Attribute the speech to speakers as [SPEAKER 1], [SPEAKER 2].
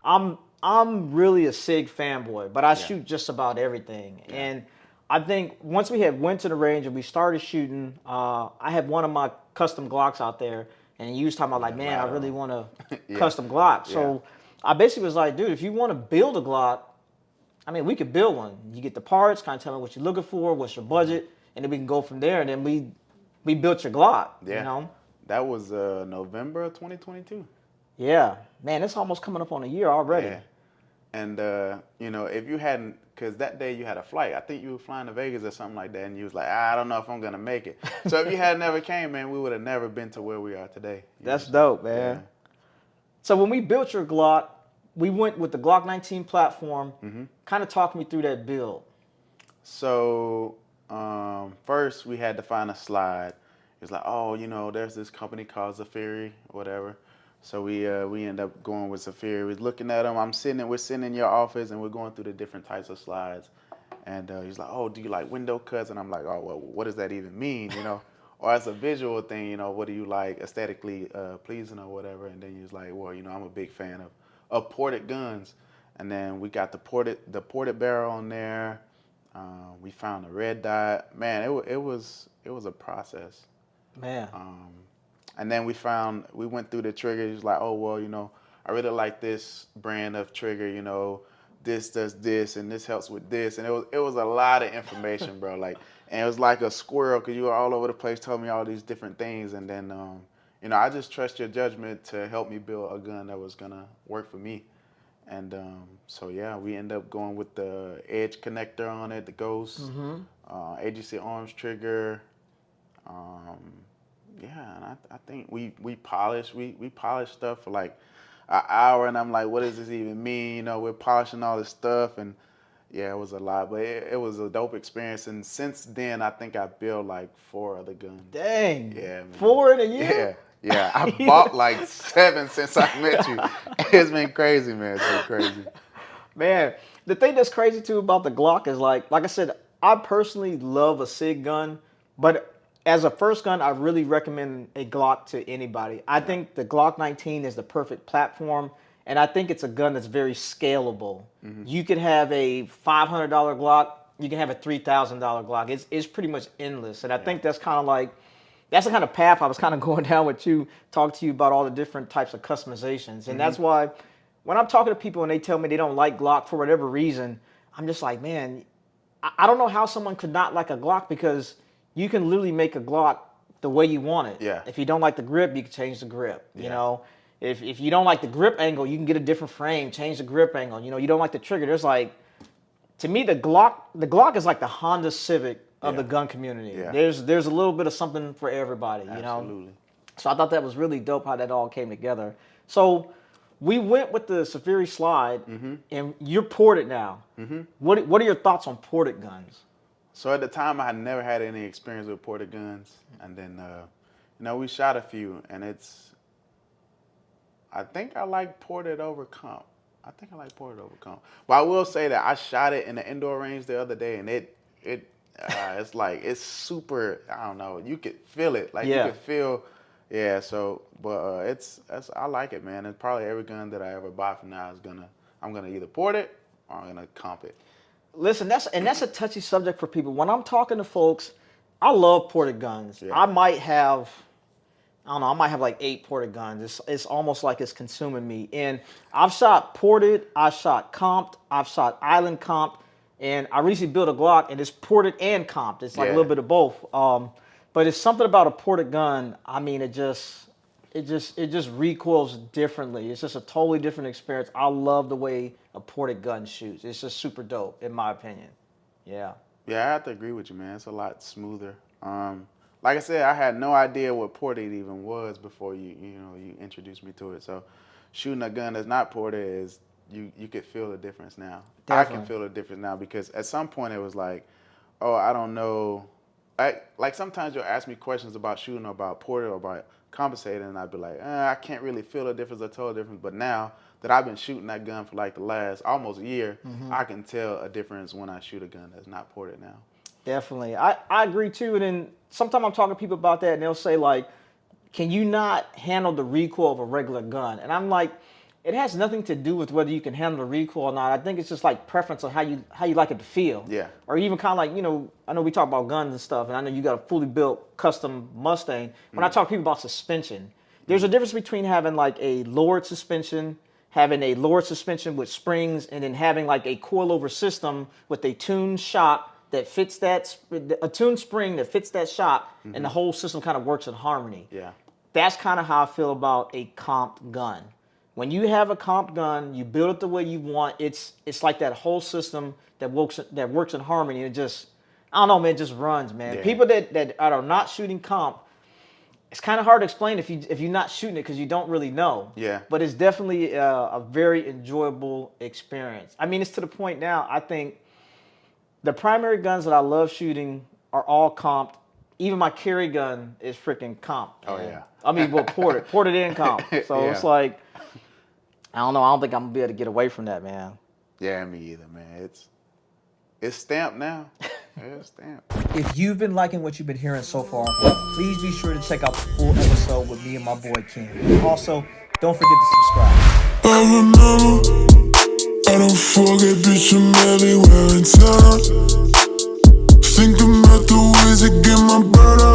[SPEAKER 1] I'm really a SIG fanboy, but I
[SPEAKER 2] Yeah.
[SPEAKER 1] shoot just about everything.
[SPEAKER 2] Yeah.
[SPEAKER 1] And I think once we had went to the range and we started shooting, I had one of my custom Glocks out there, and he was talking about like,
[SPEAKER 2] Yeah. A
[SPEAKER 1] man, I
[SPEAKER 2] lot of
[SPEAKER 1] really
[SPEAKER 2] them.
[SPEAKER 1] want a
[SPEAKER 2] Yeah.
[SPEAKER 1] custom Glock.
[SPEAKER 2] Yeah.
[SPEAKER 1] So I basically was like, dude, if you want to build a Glock, I mean, we could build one. You get the parts, kind of tell me what you're looking for, what's your
[SPEAKER 2] Hmm.
[SPEAKER 1] budget, and then we can go from there. And then we built your Glock, you
[SPEAKER 2] Yeah.
[SPEAKER 1] know?
[SPEAKER 2] That was November of 2022.
[SPEAKER 1] Yeah, man, it's almost coming up on a year already.
[SPEAKER 2] Yeah. And if you hadn't, because that day you had a flight, I think you were flying to Vegas or something like that, and you was like, I don't know if I'm gonna make it. So if you had never came, man, we would have never been to where we are today.
[SPEAKER 1] That's
[SPEAKER 2] So
[SPEAKER 1] dope,
[SPEAKER 2] yeah.
[SPEAKER 1] man. So when we built your Glock, we went with the Glock 19 platform.
[SPEAKER 2] Hmm.
[SPEAKER 1] Kind of talk me through that build.
[SPEAKER 2] So first we had to find a slide. It's like, oh, there's this company called Zafiri, whatever. So we end up going with Zafiri. We're looking at them. We're sitting in your office, and we're going through the different types of slides. And he's like, oh, do you like window cuts? And I'm like, oh, well, what does that even mean? Or as a visual thing, what do you like aesthetically pleasing or whatever? And then he's like, well, I'm a big fan of ported guns. And then we got the ported barrel on there. We found a red dot. Man, it was a process.
[SPEAKER 1] Man,
[SPEAKER 2] And then we went through the triggers. Like, oh well, I really like this brand of trigger. This does this, and this helps with this, and it was a lot of information, bro. Like, and it was like a squirrel because you were all over the place, telling me all these different things, and then I just trust your judgment to help me build a gun that was gonna work for me. And so yeah, we end up going with the edge connector on it, the Ghost, AGC arms trigger. Um, yeah, and I think we polished stuff for like an hour, and I'm like, what does this even mean? We're polishing all this stuff, and yeah, it was a lot, but it was a dope experience. And since then, I think I built like 4 other guns.
[SPEAKER 1] dang,
[SPEAKER 2] Yeah, man.
[SPEAKER 1] 4 in a year?
[SPEAKER 2] Yeah, yeah. I bought like 7 since I met you. It's been crazy, man. It's been crazy.
[SPEAKER 1] Man, the thing that's crazy too about the Glock is like I said, I personally love a SIG gun, but as a first gun, I really recommend a Glock to anybody. I
[SPEAKER 2] Yeah.
[SPEAKER 1] think the Glock 19 is the perfect platform, and I think it's a gun that's very scalable.
[SPEAKER 2] Hmm.
[SPEAKER 1] You could have a $500 Glock, you can have a $3,000 Glock. It's pretty much endless, and I
[SPEAKER 2] Yeah.
[SPEAKER 1] think that's the kind of path I was kind of going down with you, talk to you about all the different types of customizations. And
[SPEAKER 2] Hmm.
[SPEAKER 1] that's why when I'm talking to people and they tell me they don't like Glock for whatever reason, I'm just like, man, I don't know how someone could not like a Glock because you can literally make a Glock the way you want it.
[SPEAKER 2] Yeah.
[SPEAKER 1] If you don't like the grip, you can change the grip.
[SPEAKER 2] Yeah.
[SPEAKER 1] If you don't like the grip angle, you can get a different frame, change the grip angle. You don't like the trigger. There's like, to me, the Glock is like the Honda Civic of the
[SPEAKER 2] Yeah.
[SPEAKER 1] gun community.
[SPEAKER 2] Yeah.
[SPEAKER 1] There's a little bit of something for everybody.
[SPEAKER 2] Absolutely.
[SPEAKER 1] So I thought that was really dope how that all came together. So we went with the Safiri slide, and you're ported now. What are your thoughts on ported guns?
[SPEAKER 2] So at the time, I had never had any experience with ported guns, and then we shot a few, and I think I like ported over comp. I think I like ported over comp. But I will say that I shot it in the indoor range the other day, and it's like it's super. I don't know. You could feel it. Like you
[SPEAKER 1] Yeah.
[SPEAKER 2] could feel. Yeah. So, but I like it, man. And probably every gun that I ever buy from now I'm gonna either port it or I'm gonna comp it.
[SPEAKER 1] Listen, that's a touchy subject for people. When I'm talking to folks, I love ported guns.
[SPEAKER 2] Yeah.
[SPEAKER 1] I don't know, I might have like 8 ported guns. It's almost like it's consuming me. And I've shot ported, I've shot comped, I've shot island comped, and I recently built a Glock and it's ported and comped. It's like a
[SPEAKER 2] Yeah.
[SPEAKER 1] little bit of both. But it's something about a ported gun. I mean, it just recoils differently. It's just a totally different experience. I love the way a ported gun shoots. It's just super dope, in my opinion. Yeah.
[SPEAKER 2] Yeah, I have to agree with you, man. It's a lot smoother. Like I said, I had no idea what ported even was before you introduced me to it. So, shooting a gun that's not ported is you could feel the difference now. I can
[SPEAKER 1] Definitely.
[SPEAKER 2] feel the difference now because at some point it was like, oh, I don't know. Like sometimes you'll ask me questions about shooting or about ported or about compensating, and I'd be like, I can't really feel the difference or tell the difference. But now that I've been shooting that gun for like the last almost year, I can tell a difference when I shoot a gun that's not ported now.
[SPEAKER 1] Definitely. I agree too. And then sometimes I'm talking to people about that and they'll say like, can you not handle the recoil of a regular gun? And I'm like, it has nothing to do with whether you can handle the recoil or not. I think it's just like preference on how you like it to feel.
[SPEAKER 2] Yeah.
[SPEAKER 1] Or even kind of like, you know, I know we talk about guns and stuff, and I know you got a fully built custom Mustang. When I talk to people about suspension, there's a difference between having like a lowered suspension, having a lowered suspension with springs, and then having like a coilover system with a tuned shock that fits a tuned spring that fits that shock, and the whole system kind of works in harmony.
[SPEAKER 2] Yeah.
[SPEAKER 1] That's kind of how I feel about a comped gun. When you have a comped gun, you build it the way you want. It's like that whole system that works in harmony. It just, I don't know, man, it just runs, man.
[SPEAKER 2] Yeah.
[SPEAKER 1] People that are not shooting comp, it's kind of hard to explain if you're not shooting it because you don't really know.
[SPEAKER 2] Yeah.
[SPEAKER 1] But it's definitely a very enjoyable experience. I mean, it's to the point now, I think the primary guns that I love shooting are all comped. Even my carry gun is freaking comped.
[SPEAKER 2] Oh, yeah.
[SPEAKER 1] I mean, well, ported in comp. So
[SPEAKER 2] Yeah.
[SPEAKER 1] it's like, I don't know. I don't think I'm gonna be able to get away from that, man.
[SPEAKER 2] Yeah, me either, man. It's stamped now. It's stamped.
[SPEAKER 1] If you've been liking what you've been hearing so far, please be sure to check out the full episode with me and my boy Ken. Also, don't forget to subscribe.
[SPEAKER 3] I remember, I don't forget, bitch, I'm everywhere in town. Think about the ways to get my bird out.